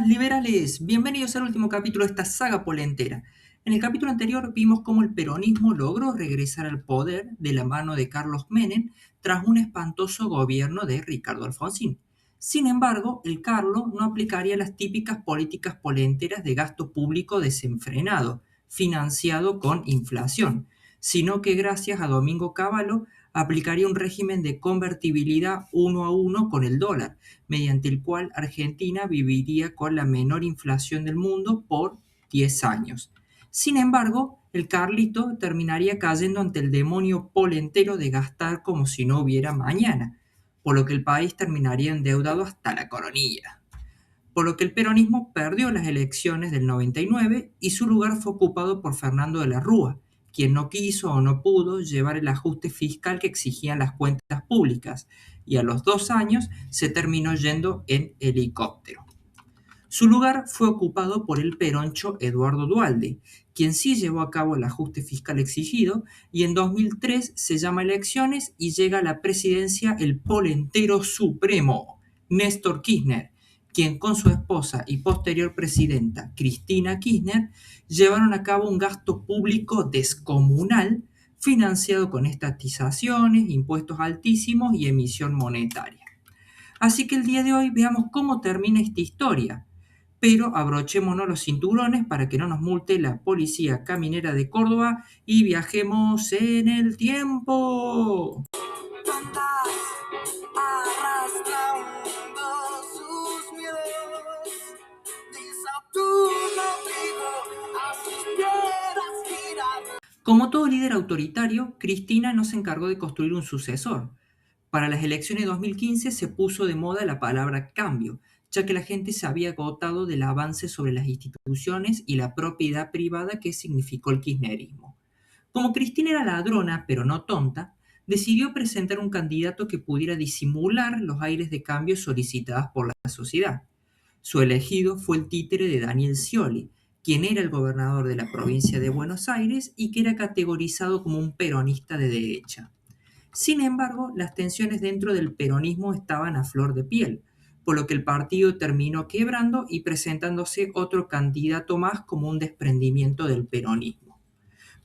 Hola, liberales, bienvenidos al último capítulo de esta saga polentera. En el capítulo anterior vimos cómo el peronismo logró regresar al poder de la mano de Carlos Menem tras un espantoso gobierno de Ricardo Alfonsín. Sin embargo, el Carlos no aplicaría las típicas políticas polenteras de gasto público desenfrenado, financiado con inflación, sino que gracias a Domingo Cavallo aplicaría un régimen de convertibilidad 1 a 1 con el dólar, mediante el cual Argentina viviría con la menor inflación del mundo por 10 años. Sin embargo, el Carlito terminaría cayendo ante el demonio polentero de gastar como si no hubiera mañana, por lo que el país terminaría endeudado hasta la coronilla. Por lo que el peronismo perdió las elecciones del 99 y su lugar fue ocupado por Fernando de la Rúa, quien no quiso o no pudo llevar el ajuste fiscal que exigían las cuentas públicas, y a los 2 años se terminó yendo en helicóptero. Su lugar fue ocupado por el peroncho Eduardo Duhalde, quien sí llevó a cabo el ajuste fiscal exigido, y en 2003 se llama a elecciones y llega a la presidencia el polentero supremo, Néstor Kirchner, quien con su esposa y posterior presidenta, Cristina Kirchner, llevaron a cabo un gasto público descomunal financiado con estatizaciones, impuestos altísimos y emisión monetaria. Así que el día de hoy veamos cómo termina esta historia, pero abrochémonos los cinturones para que no nos multe la policía caminera de Córdoba y viajemos en el tiempo. Como todo líder autoritario, Cristina no se encargó de construir un sucesor. Para las elecciones de 2015 se puso de moda la palabra cambio, ya que la gente se había agotado del avance sobre las instituciones y la propiedad privada que significó el kirchnerismo. Como Cristina era ladrona, pero no tonta, decidió presentar un candidato que pudiera disimular los aires de cambio solicitados por la sociedad. Su elegido fue el títere de Daniel Scioli, quien era el gobernador de la provincia de Buenos Aires y que era categorizado como un peronista de derecha. Sin embargo, las tensiones dentro del peronismo estaban a flor de piel, por lo que el partido terminó quebrando y presentándose otro candidato más como un desprendimiento del peronismo.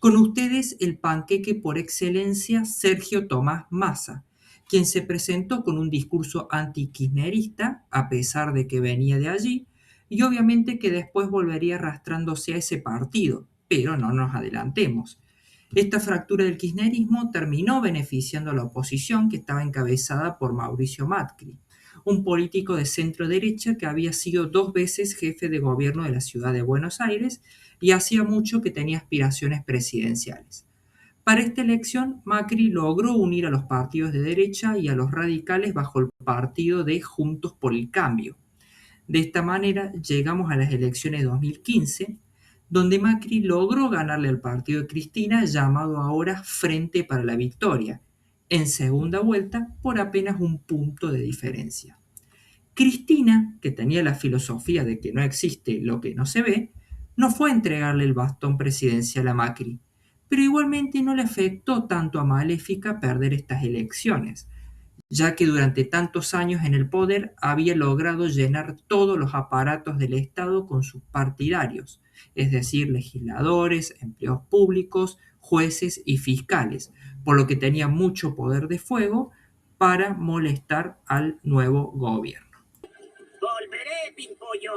Con ustedes el panqueque por excelencia, Sergio Tomás Massa, quien se presentó con un discurso anti-kirchnerista, a pesar de que venía de allí, y obviamente que después volvería arrastrándose a ese partido, pero no nos adelantemos. Esta fractura del kirchnerismo terminó beneficiando a la oposición que estaba encabezada por Mauricio Macri, un político de centro derecha que había sido 2 veces jefe de gobierno de la ciudad de Buenos Aires y hacía mucho que tenía aspiraciones presidenciales. Para esta elección, Macri logró unir a los partidos de derecha y a los radicales bajo el partido de Juntos por el Cambio. De esta manera llegamos a las elecciones de 2015, donde Macri logró ganarle al partido de Cristina, llamado ahora Frente para la Victoria, en segunda vuelta por apenas un punto de diferencia. Cristina, que tenía la filosofía de que no existe lo que no se ve, no fue a entregarle el bastón presidencial a Macri, pero igualmente no le afectó tanto a Maléfica perder estas elecciones, ya que durante tantos años en el poder había logrado llenar todos los aparatos del Estado con sus partidarios, es decir, legisladores, empleados públicos, jueces y fiscales, por lo que tenía mucho poder de fuego para molestar al nuevo gobierno. ¡Volveré, Pimpollo!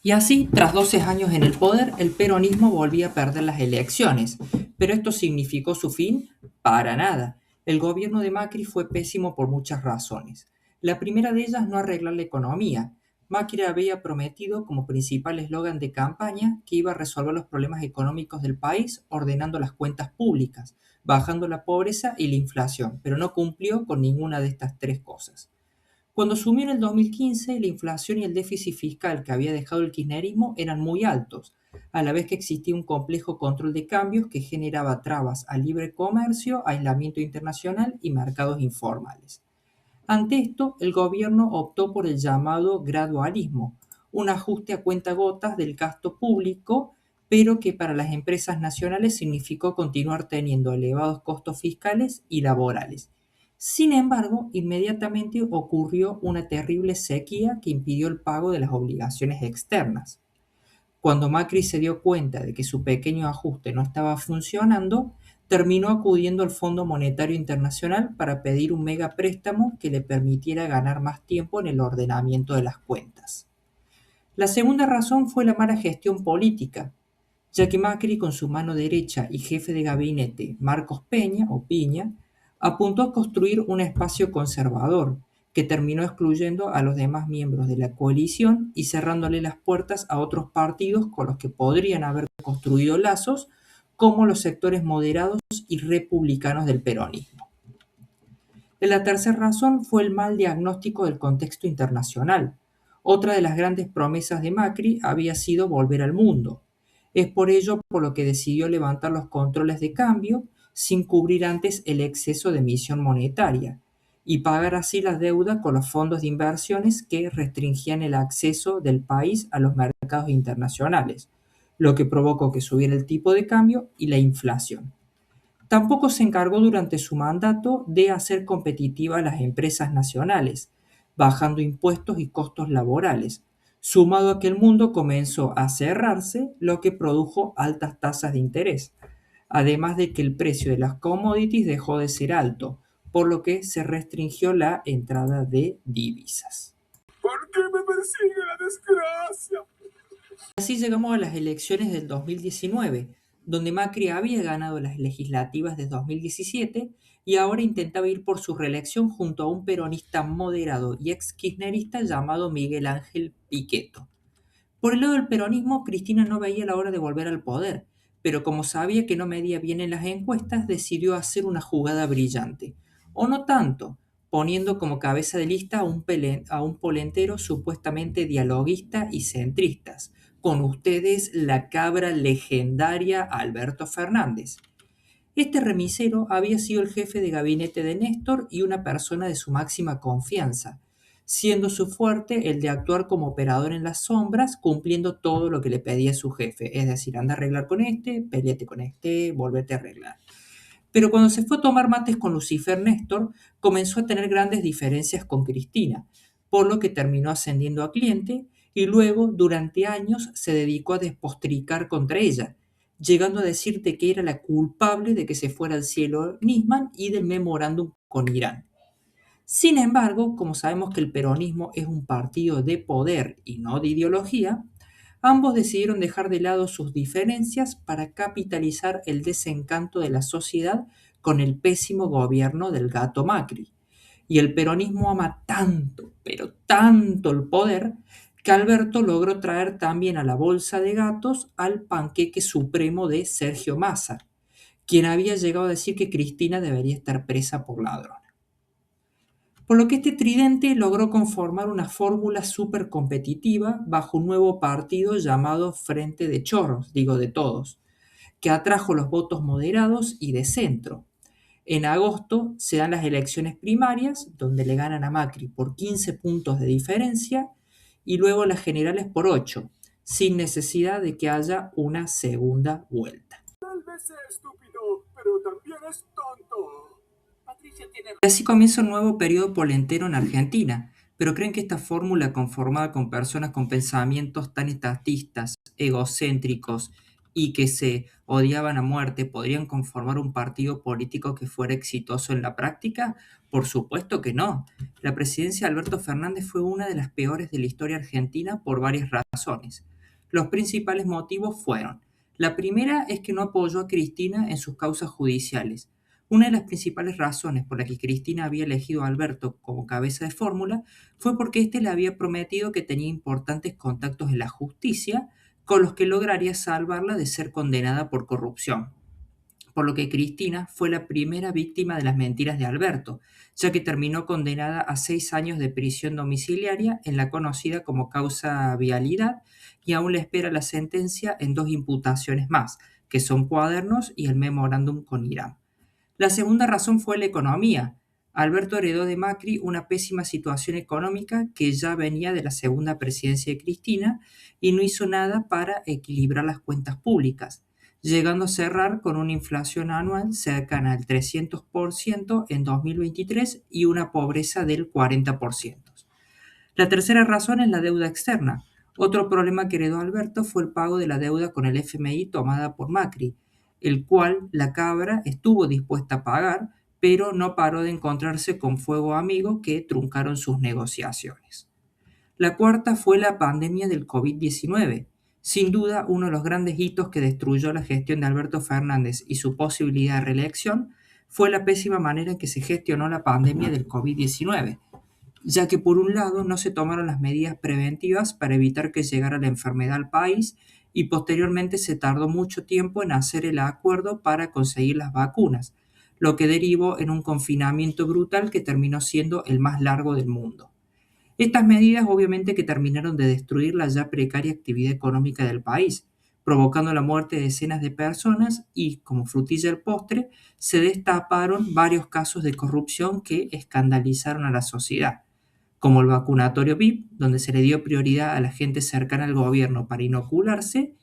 Y así, tras 12 años en el poder, el peronismo volvía a perder las elecciones. ¿Pero esto significó su fin? Para nada. El gobierno de Macri fue pésimo por muchas razones. La primera de ellas, no arreglar la economía. Macri había prometido como principal eslogan de campaña que iba a resolver los problemas económicos del país ordenando las cuentas públicas, bajando la pobreza y la inflación, pero no cumplió con ninguna de estas tres cosas. Cuando asumió en el 2015, la inflación y el déficit fiscal que había dejado el kirchnerismo eran muy altos, a la vez que existía un complejo control de cambios que generaba trabas al libre comercio, aislamiento internacional y mercados informales. Ante esto, el gobierno optó por el llamado gradualismo, un ajuste a cuentagotas del gasto público, pero que para las empresas nacionales significó continuar teniendo elevados costos fiscales y laborales. Sin embargo, inmediatamente ocurrió una terrible sequía que impidió el pago de las obligaciones externas. Cuando Macri se dio cuenta de que su pequeño ajuste no estaba funcionando, terminó acudiendo al Fondo Monetario Internacional para pedir un megapréstamo que le permitiera ganar más tiempo en el ordenamiento de las cuentas. La segunda razón fue la mala gestión política, ya que Macri, con su mano derecha y jefe de gabinete, Marcos Peña o Piña, apuntó a construir un espacio conservador que terminó excluyendo a los demás miembros de la coalición y cerrándole las puertas a otros partidos con los que podrían haber construido lazos, como los sectores moderados y republicanos del peronismo. La tercera razón fue el mal diagnóstico del contexto internacional. Otra de las grandes promesas de Macri había sido volver al mundo. Es por ello por lo que decidió levantar los controles de cambio sin cubrir antes el exceso de emisión monetaria y pagar así la deuda con los fondos de inversiones que restringían el acceso del país a los mercados internacionales, lo que provocó que subiera el tipo de cambio y la inflación. Tampoco se encargó durante su mandato de hacer competitivas las empresas nacionales, bajando impuestos y costos laborales, sumado a que el mundo comenzó a cerrarse, lo que produjo altas tasas de interés, además de que el precio de las commodities dejó de ser alto, por lo que se restringió la entrada de divisas. ¿Por qué me persigue la desgracia? Así llegamos a las elecciones del 2019, donde Macri había ganado las legislativas de 2017 y ahora intentaba ir por su reelección junto a un peronista moderado y ex-kirchnerista llamado Miguel Ángel Pichetto. Por el lado del peronismo, Cristina no veía la hora de volver al poder, pero como sabía que no medía bien en las encuestas, decidió hacer una jugada brillante. O no tanto, poniendo como cabeza de lista a un polentero supuestamente dialoguista y centristas. Con ustedes, la cabra legendaria Alberto Fernández. Este remisero había sido el jefe de gabinete de Néstor y una persona de su máxima confianza, siendo su fuerte el de actuar como operador en las sombras, cumpliendo todo lo que le pedía su jefe, es decir, anda a arreglar con este, peleate con este, volvete a arreglar. Pero cuando se fue a tomar mates con Lucifer Néstor, comenzó a tener grandes diferencias con Cristina, por lo que terminó ascendiendo a cliente y luego, durante años, se dedicó a despotricar contra ella, llegando a decirte que era la culpable de que se fuera al cielo Nisman y del memorándum con Irán. Sin embargo, como sabemos que el peronismo es un partido de poder y no de ideología, ambos decidieron dejar de lado sus diferencias para capitalizar el desencanto de la sociedad con el pésimo gobierno del gato Macri. Y el peronismo ama tanto, pero tanto el poder, que Alberto logró traer también a la bolsa de gatos al panqueque supremo de Sergio Massa, quien había llegado a decir que Cristina debería estar presa por ladrona. Por lo que este tridente logró conformar una fórmula súper competitiva bajo un nuevo partido llamado Frente de Chorros, digo de todos, que atrajo los votos moderados y de centro. En agosto se dan las elecciones primarias, donde le ganan a Macri por 15 puntos de diferencia, y luego las generales por 8, sin necesidad de que haya una segunda vuelta. Tal vez sea estúpido, pero también es tonto. Y así comienza un nuevo periodo polentero en Argentina, pero creen que esta fórmula conformada con personas con pensamientos tan estatistas, egocéntricos y que se odiaban a muerte podrían conformar un partido político que fuera exitoso en la práctica? Por supuesto que no. La presidencia de Alberto Fernández fue una de las peores de la historia argentina por varias razones. Los principales motivos fueron: la primera es que no apoyó a Cristina en sus causas judiciales. Una de las principales razones por la que Cristina había elegido a Alberto como cabeza de fórmula fue porque éste le había prometido que tenía importantes contactos en la justicia con los que lograría salvarla de ser condenada por corrupción. Por lo que Cristina fue la primera víctima de las mentiras de Alberto, ya que terminó condenada a 6 años de prisión domiciliaria en la conocida como causa Vialidad y aún le espera la sentencia en 2 imputaciones más, que son Cuadernos y el memorándum con Irán. La segunda razón fue la economía. Alberto heredó de Macri una pésima situación económica que ya venía de la segunda presidencia de Cristina y no hizo nada para equilibrar las cuentas públicas. llegando a cerrar con una inflación anual cercana al 300% en 2023 y una pobreza del 40%. La tercera razón es la deuda externa. Otro problema que heredó Alberto fue el pago de la deuda con el FMI tomada por Macri, el cual la cabra estuvo dispuesta a pagar, pero no paró de encontrarse con fuego amigo que truncaron sus negociaciones. La cuarta fue la pandemia del COVID-19. Sin duda, uno de los grandes hitos que destruyó la gestión de Alberto Fernández y su posibilidad de reelección fue la pésima manera en que se gestionó la pandemia del COVID-19, ya que por un lado no se tomaron las medidas preventivas para evitar que llegara la enfermedad al país y posteriormente se tardó mucho tiempo en hacer el acuerdo para conseguir las vacunas, lo que derivó en un confinamiento brutal que terminó siendo el más largo del mundo. Estas medidas obviamente que terminaron de destruir la ya precaria actividad económica del país, provocando la muerte de decenas de personas y, como frutilla del postre, se destaparon varios casos de corrupción que escandalizaron a la sociedad, como el vacunatorio VIP, donde se le dio prioridad a la gente cercana al gobierno para inocularse,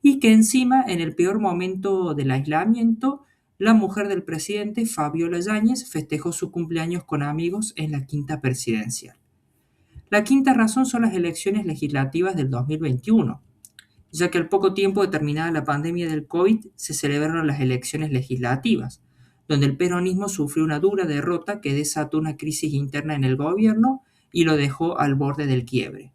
y que encima, en el peor momento del aislamiento, la mujer del presidente, Fabiola Yáñez, festejó su cumpleaños con amigos en la quinta presidencial. La quinta razón son las elecciones legislativas del 2021, ya que al poco tiempo de terminada la pandemia del COVID se celebraron las elecciones legislativas, donde el peronismo sufrió una dura derrota que desató una crisis interna en el gobierno y lo dejó al borde del quiebre.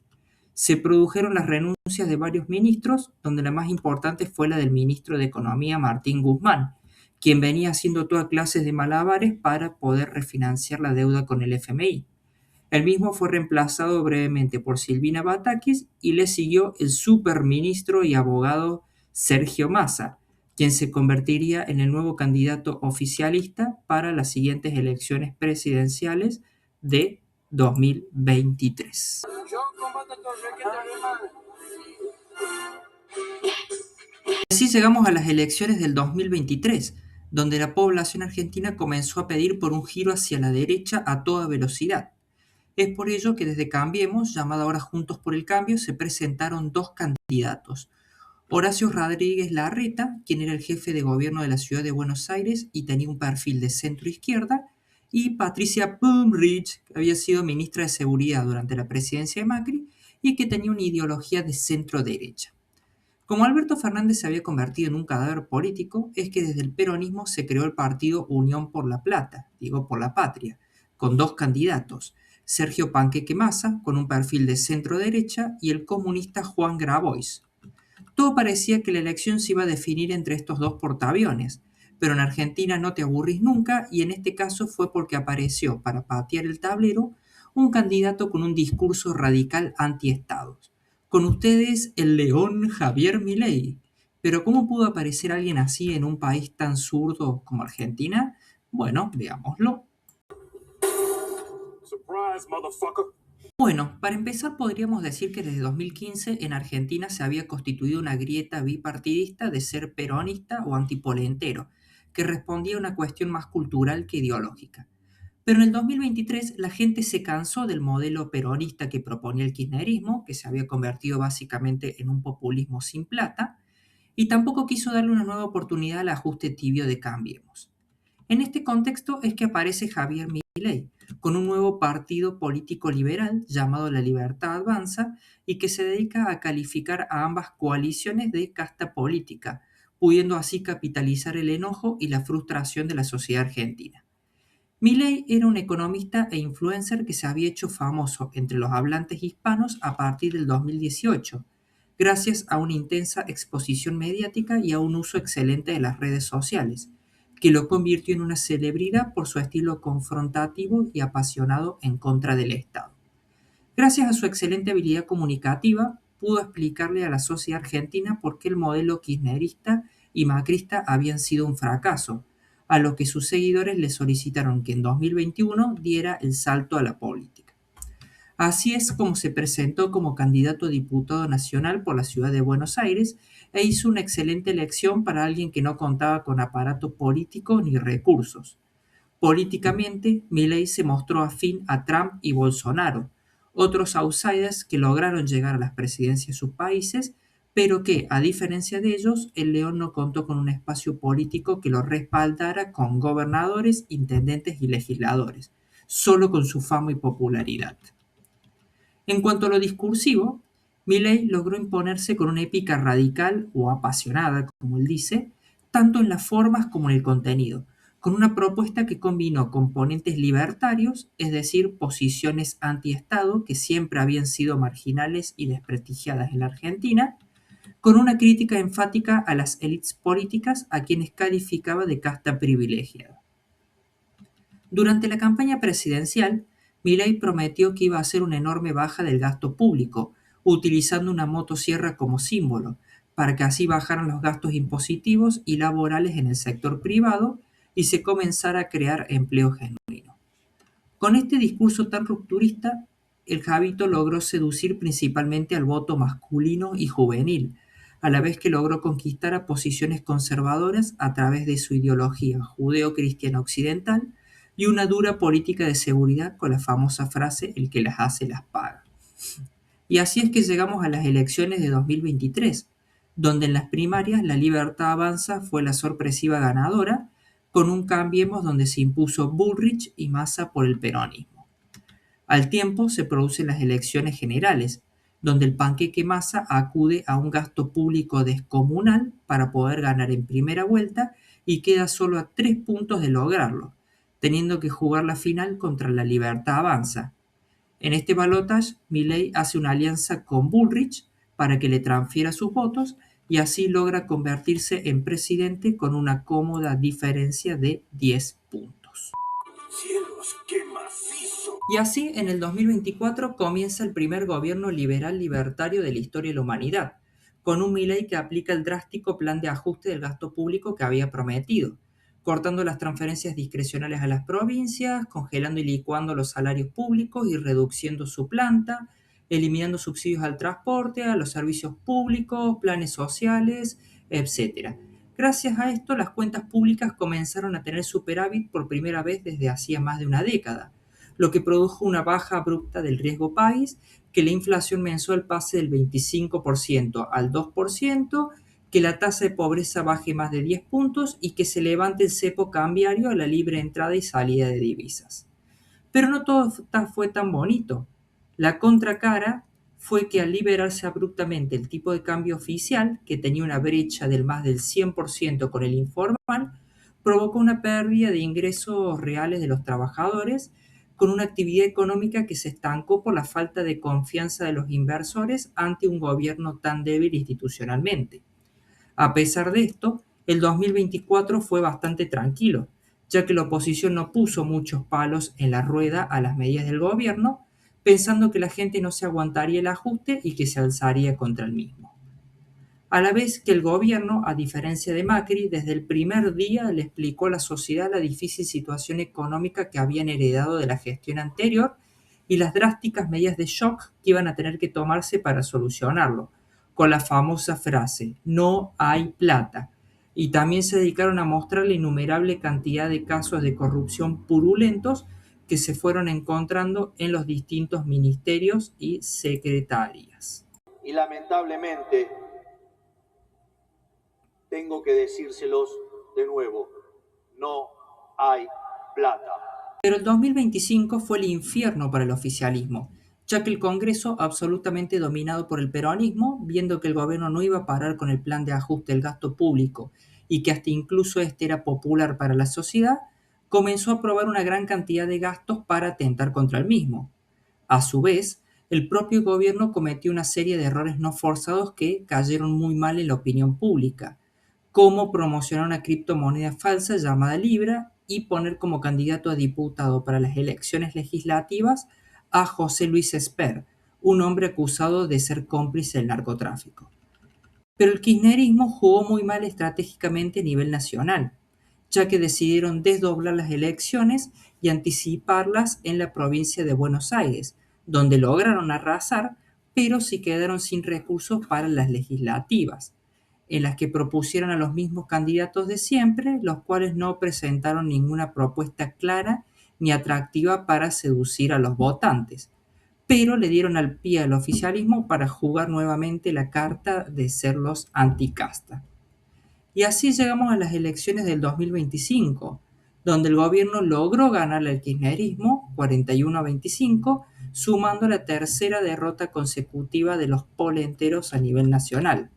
Se produjeron las renuncias de varios ministros, donde la más importante fue la del ministro de Economía, Martín Guzmán, quien venía haciendo toda clase de malabares para poder refinanciar la deuda con el FMI. El mismo fue reemplazado brevemente por Silvina Batakis y le siguió el superministro y abogado Sergio Massa, quien se convertiría en el nuevo candidato oficialista para las siguientes elecciones presidenciales de 2023. Así llegamos a las elecciones del 2023, donde la población argentina comenzó a pedir por un giro hacia la derecha a toda velocidad. Es por ello que desde Cambiemos, llamada ahora Juntos por el Cambio, se presentaron dos candidatos. Horacio Rodríguez Larreta, quien era el jefe de gobierno de la ciudad de Buenos Aires y tenía un perfil de centro-izquierda, y Patricia Bullrich, que había sido ministra de Seguridad durante la presidencia de Macri y que tenía una ideología de centro-derecha. Como Alberto Fernández se había convertido en un cadáver político, es que desde el peronismo se creó el partido Unión por la Plata, digo por la patria, con dos candidatos, Sergio Panqueque Massa, con un perfil de centro-derecha, y el comunista Juan Grabois. Todo parecía que la elección se iba a definir entre estos dos portaaviones, pero en Argentina no te aburrís nunca y en este caso fue porque apareció, para patear el tablero, un candidato con un discurso radical anti-estados. Con ustedes, el león Javier Milei. Pero ¿cómo pudo aparecer alguien así en un país tan zurdo como Argentina? Bueno, veámoslo. Surprise, motherfucker. Bueno, para empezar podríamos decir que desde 2015 en Argentina se había constituido una grieta bipartidista de ser peronista o antipolentero, que respondía a una cuestión más cultural que ideológica. Pero en el 2023 la gente se cansó del modelo peronista que proponía el kirchnerismo, que se había convertido básicamente en un populismo sin plata, y tampoco quiso darle una nueva oportunidad al ajuste tibio de Cambiemos. En este contexto es que aparece Javier Milei, con un nuevo partido político liberal llamado La Libertad Avanza y que se dedica a calificar a ambas coaliciones de casta política, pudiendo así capitalizar el enojo y la frustración de la sociedad argentina. Milei era un economista e influencer que se había hecho famoso entre los hablantes hispanos a partir del 2018, gracias a una intensa exposición mediática y a un uso excelente de las redes sociales, que lo convirtió en una celebridad por su estilo confrontativo y apasionado en contra del Estado. Gracias a su excelente habilidad comunicativa, pudo explicarle a la sociedad argentina por qué el modelo kirchnerista y macrista habían sido un fracaso, a lo que sus seguidores le solicitaron que en 2021 diera el salto a la política. Así es como se presentó como candidato a diputado nacional por la ciudad de Buenos Aires e hizo una excelente elección para alguien que no contaba con aparato político ni recursos. Políticamente, Milei se mostró afín a Trump y Bolsonaro, otros outsiders que lograron llegar a las presidencias de sus países, pero que, a diferencia de ellos, el León no contó con un espacio político que lo respaldara con gobernadores, intendentes y legisladores, solo con su fama y popularidad. En cuanto a lo discursivo, Milei logró imponerse con una épica radical o apasionada, como él dice, tanto en las formas como en el contenido, con una propuesta que combinó componentes libertarios, es decir, posiciones anti-Estado que siempre habían sido marginales y desprestigiadas en la Argentina, con una crítica enfática a las élites políticas a quienes calificaba de casta privilegiada. Durante la campaña presidencial, Milei prometió que iba a hacer una enorme baja del gasto público, utilizando una motosierra como símbolo, para que así bajaran los gastos impositivos y laborales en el sector privado y se comenzara a crear empleo genuino. Con este discurso tan rupturista, el Javito logró seducir principalmente al voto masculino y juvenil, a la vez que logró conquistar a posiciones conservadoras a través de su ideología judeo-cristiana occidental y una dura política de seguridad con la famosa frase "el que las hace las paga". Y así es que llegamos a las elecciones de 2023, donde en las primarias la Libertad Avanza fue la sorpresiva ganadora, con un Cambiemos donde se impuso Bullrich y Massa por el peronismo. Al tiempo se producen las elecciones generales, donde el panqueque Massa acude a un gasto público descomunal para poder ganar en primera vuelta y queda solo a 3 puntos de lograrlo, teniendo que jugar la final contra la Libertad Avanza. En este balotaje, Milei hace una alianza con Bullrich para que le transfiera sus votos y así logra convertirse en presidente con una cómoda diferencia de 10 puntos. ¡Cielos, qué macizo! Y así, en el 2024 comienza el primer gobierno liberal libertario de la historia de la humanidad, con un Milei que aplica el drástico plan de ajuste del gasto público que había prometido, cortando las transferencias discrecionales a las provincias, congelando y licuando los salarios públicos y reduciendo su planta, eliminando subsidios al transporte, a los servicios públicos, planes sociales, etc. Gracias a esto, las cuentas públicas comenzaron a tener superávit por primera vez desde hacía más de una década, lo que produjo una baja abrupta del riesgo país, que la inflación mensual pase del 25% al 2%, que la tasa de pobreza baje más de 10 puntos y que se levante el cepo cambiario a la libre entrada y salida de divisas. Pero no todo fue tan bonito. La contracara fue que al liberarse abruptamente el tipo de cambio oficial, que tenía una brecha del más del 100% con el informal, provocó una pérdida de ingresos reales de los trabajadores, con una actividad económica que se estancó por la falta de confianza de los inversores ante un gobierno tan débil institucionalmente. A pesar de esto, el 2024 fue bastante tranquilo, ya que la oposición no puso muchos palos en la rueda a las medidas del gobierno, pensando que la gente no se aguantaría el ajuste y que se alzaría contra el mismo. A la vez que el gobierno, a diferencia de Macri, desde el primer día le explicó a la sociedad la difícil situación económica que habían heredado de la gestión anterior y las drásticas medidas de shock que iban a tener que tomarse para solucionarlo, con la famosa frase "no hay plata", y también se dedicaron a mostrar la innumerable cantidad de casos de corrupción purulentos que se fueron encontrando en los distintos ministerios y secretarías. Y lamentablemente tengo que decírselos de nuevo, no hay plata. Pero el 2025 fue el infierno para el oficialismo, ya que el Congreso, absolutamente dominado por el peronismo, viendo que el gobierno no iba a parar con el plan de ajuste del gasto público y que hasta incluso este era popular para la sociedad, comenzó a aprobar una gran cantidad de gastos para atentar contra el mismo. A su vez, el propio gobierno cometió una serie de errores no forzados que cayeron muy mal en la opinión pública, como promocionar una criptomoneda falsa llamada Libra y poner como candidato a diputado para las elecciones legislativas a José Luis Esper, un hombre acusado de ser cómplice del narcotráfico. Pero el kirchnerismo jugó muy mal estratégicamente a nivel nacional, ya que decidieron desdoblar las elecciones y anticiparlas en la provincia de Buenos Aires, donde lograron arrasar, pero sí quedaron sin recursos para las legislativas, en las que propusieron a los mismos candidatos de siempre, los cuales no presentaron ninguna propuesta clara ni atractiva para seducir a los votantes. pero le dieron al pie al oficialismo para jugar nuevamente la carta de ser los anticasta. Y así llegamos a las elecciones del 2025, donde el gobierno logró ganar al kirchnerismo 41 a 25, sumando la tercera derrota consecutiva de los polenteros a nivel nacional.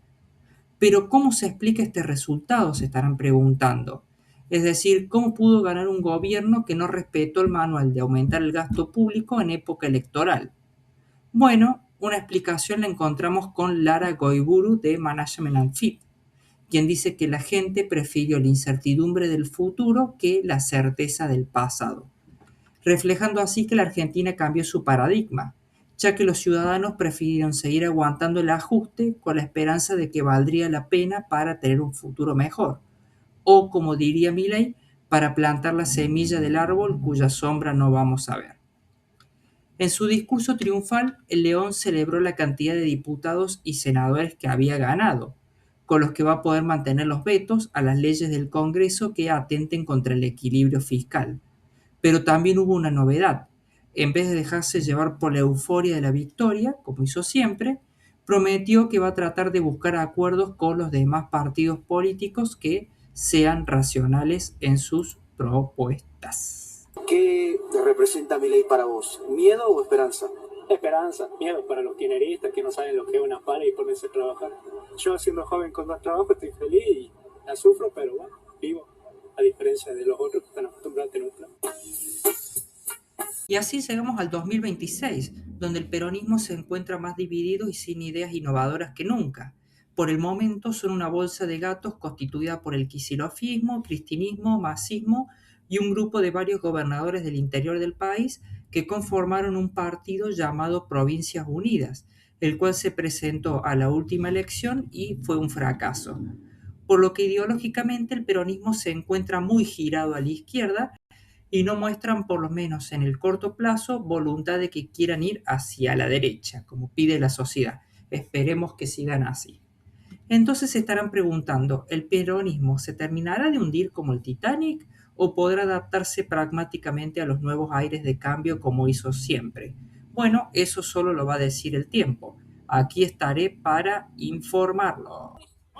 Pero ¿cómo se explica este resultado? Se estarán preguntando. Es decir, ¿cómo pudo ganar un gobierno que no respetó el manual de aumentar el gasto público en época electoral? Bueno, una explicación la encontramos con Lara Goiburu de Management and Fit, quien dice que la gente prefirió la incertidumbre del futuro que la certeza del pasado, reflejando así que la Argentina cambió su paradigma, ya que los ciudadanos prefirieron seguir aguantando el ajuste con la esperanza de que valdría la pena para tener un futuro mejor, o como diría Milei, para plantar la semilla del árbol cuya sombra no vamos a ver. En su discurso triunfal, el León celebró la cantidad de diputados y senadores que había ganado, con los que va a poder mantener los vetos a las leyes del Congreso que atenten contra el equilibrio fiscal. Pero también hubo una novedad. En vez de dejarse llevar por la euforia de la victoria, como hizo siempre, prometió que va a tratar de buscar acuerdos con los demás partidos políticos que sean racionales en sus propuestas. ¿Qué representa mi ley para vos? ¿Miedo o esperanza? Esperanza, miedo para los kirchneristas que no saben lo que es una pala y ponerse a trabajar. Yo siendo joven con más trabajo estoy feliz y la sufro, pero bueno, vivo, a diferencia de los otros que están acostumbrados a tener un plan. Y así llegamos al 2026, donde el peronismo se encuentra más dividido y sin ideas innovadoras que nunca. Por el momento son una bolsa de gatos constituida por el kicilloфismo, cristinismo, masismo y un grupo de varios gobernadores del interior del país que conformaron un partido llamado Provincias Unidas, el cual se presentó a la última elección y fue un fracaso. Por lo que ideológicamente el peronismo se encuentra muy girado a la izquierda y no muestran, por lo menos en el corto plazo, voluntad de que quieran ir hacia la derecha, como pide la sociedad. Esperemos que sigan así. Entonces se estarán preguntando, ¿el peronismo se terminará de hundir como el Titanic o podrá adaptarse pragmáticamente a los nuevos aires de cambio como hizo siempre? Bueno, eso solo lo va a decir el tiempo. Aquí estaré para informarlo.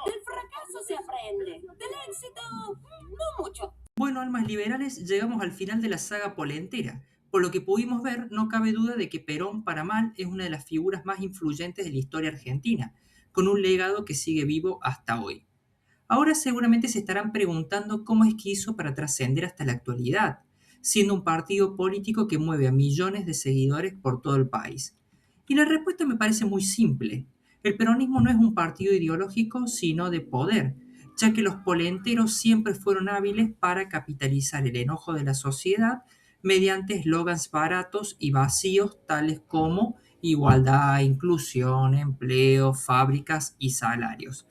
Del fracaso se aprende, del éxito no mucho. Bueno, almas liberales, llegamos al final de la saga polentera. Por lo que pudimos ver, no cabe duda de que Perón, para mal, es una de las figuras más influyentes de la historia argentina, con un legado que sigue vivo hasta hoy. Ahora seguramente se estarán preguntando cómo es que hizo para trascender hasta la actualidad, siendo un partido político que mueve a millones de seguidores por todo el país. Y la respuesta me parece muy simple. El peronismo no es un partido ideológico, sino de poder, ya que los polenteros siempre fueron hábiles para capitalizar el enojo de la sociedad mediante eslogans baratos y vacíos tales como igualdad, inclusión, empleo, fábricas y salarios.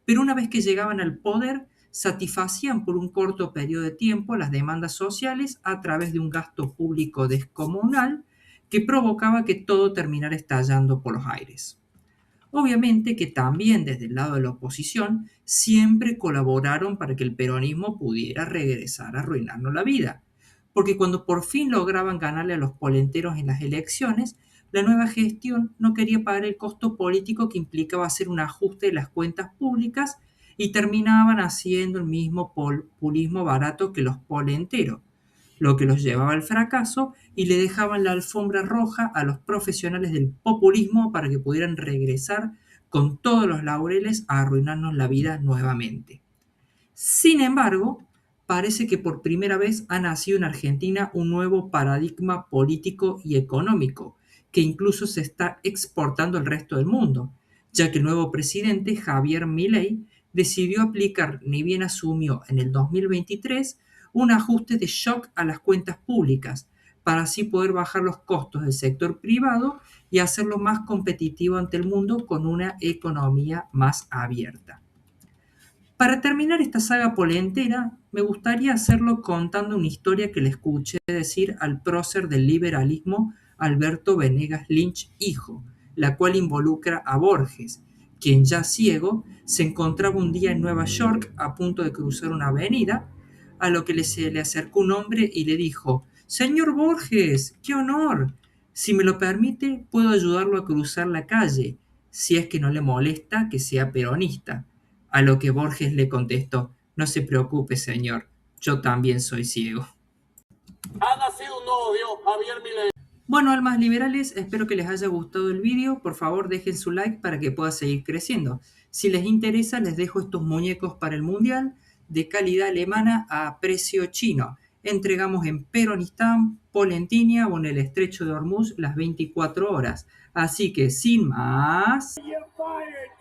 Pero una vez que llegaban al poder, satisfacían por un corto periodo de tiempo las demandas sociales a través de un gasto público descomunal que provocaba que todo terminara estallando por los aires. Obviamente que también desde el lado de la oposición siempre colaboraron para que el peronismo pudiera regresar a arruinarnos la vida, porque cuando por fin lograban ganarle a los polenteros en las elecciones, la nueva gestión no quería pagar el costo político que implicaba hacer un ajuste de las cuentas públicas y terminaban haciendo el mismo populismo barato que los polenteros, lo que los llevaba al fracaso y le dejaban la alfombra roja a los profesionales del populismo para que pudieran regresar con todos los laureles a arruinarnos la vida nuevamente. Sin embargo, parece que por primera vez ha nacido en Argentina un nuevo paradigma político y económico, que incluso se está exportando al resto del mundo, ya que el nuevo presidente, Javier Milei, decidió aplicar, ni bien asumió en el 2023, un ajuste de shock a las cuentas públicas, para así poder bajar los costos del sector privado y hacerlo más competitivo ante el mundo con una economía más abierta. Para terminar esta saga polentera, me gustaría hacerlo contando una historia que le escuché decir al prócer del liberalismo Alberto Venegas Lynch hijo, la cual involucra a Borges, quien ya ciego se encontraba un día en Nueva York a punto de cruzar una avenida, a lo que se le acercó un hombre y le dijo: «Señor Borges, qué honor. Si me lo permite, puedo ayudarlo a cruzar la calle, si es que no le molesta que sea peronista. A lo que Borges le contestó: no se preocupe, señor, yo también soy ciego. Ha nacido un nuevo Dios, Javier Milei. Bueno, almas liberales, espero que les haya gustado el vídeo. Por favor, dejen su like para que pueda seguir creciendo. Si les interesa, les dejo estos muñecos para el Mundial de calidad alemana a precio chino. Entregamos en Peronistán, Polentinia o en el Estrecho de Hormuz las 24 horas. Así que, sin más... You're fired.